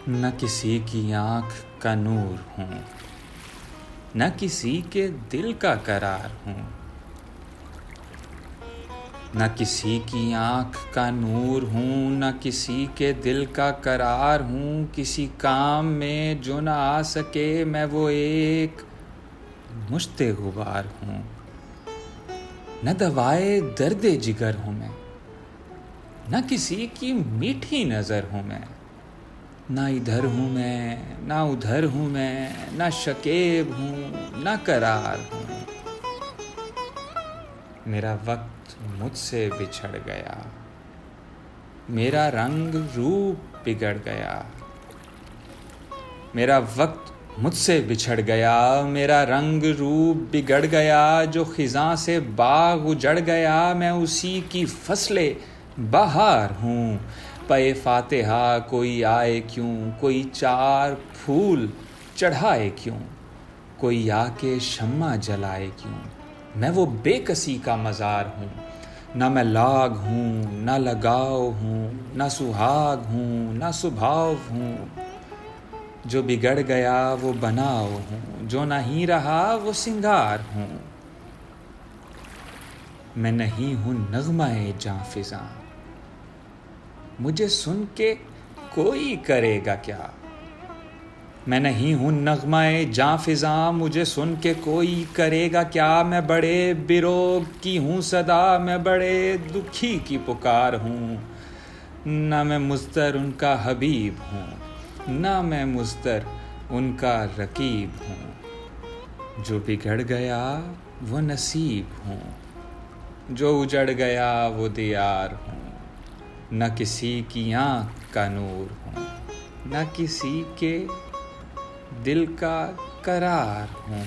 نہ کسی کی آنکھ کا نور ہوں، نہ کسی کے دل کا قرار ہوں۔ نہ کسی کی آنکھ کا نور ہوں، نہ کسی کے دل کا قرار ہوں۔ کسی کام میں جو نہ آ سکے میں وہ ایک مشت غبار ہوں۔ نہ دوائے درد جگر ہوں میں، نہ کسی کی میٹھی نظر ہوں میں۔ نہ ادھر ہوں میں نہ ادھر ہوں میں، نہ شکیب ہوں نہ قرار ہوں۔ میرا وقت مجھ سے بچھڑ گیا، میرا رنگ روپ بگڑ گیا۔ میرا وقت مجھ سے بچھڑ گیا، میرا رنگ روپ بگڑ گیا۔ جو خزاں سے باغ اجڑ گیا، میں اسی کی فصل بہار ہوں۔ پے فاتحہ کوئی آئے کیوں، کوئی چار پھول چڑھائے کیوں، کوئی آ کے شمع جلائے کیوں۔ میں وہ بے کسی کا مزار ہوں، نہ میں لاگ ہوں نہ لگاؤ ہوں، نہ سہاگ ہوں نہ سبھاؤ ہوں۔ جو بگڑ گیا وہ بناؤ ہوں، جو نہیں رہا وہ سنگار ہوں۔ میں نہیں ہوں نغمہ جاں فزاں، مجھے سن کے کوئی کرے گا کیا۔ میں نہیں ہوں نغمہ جاں فزاں، مجھے سن کے کوئی کرے گا کیا۔ میں بڑے بروگ کی ہوں صدا، میں بڑے دکھی کی پکار ہوں۔ نہ میں مضطر ان کا حبیب ہوں، نہ میں مضطر ان کا رقیب ہوں۔ جو بگڑ گیا وہ نصیب ہوں، جو اجڑ گیا وہ دیار ہوں۔ نہ کسی کی آنکھ کا نور ہوں، نہ کسی کے دل کا قرار ہوں۔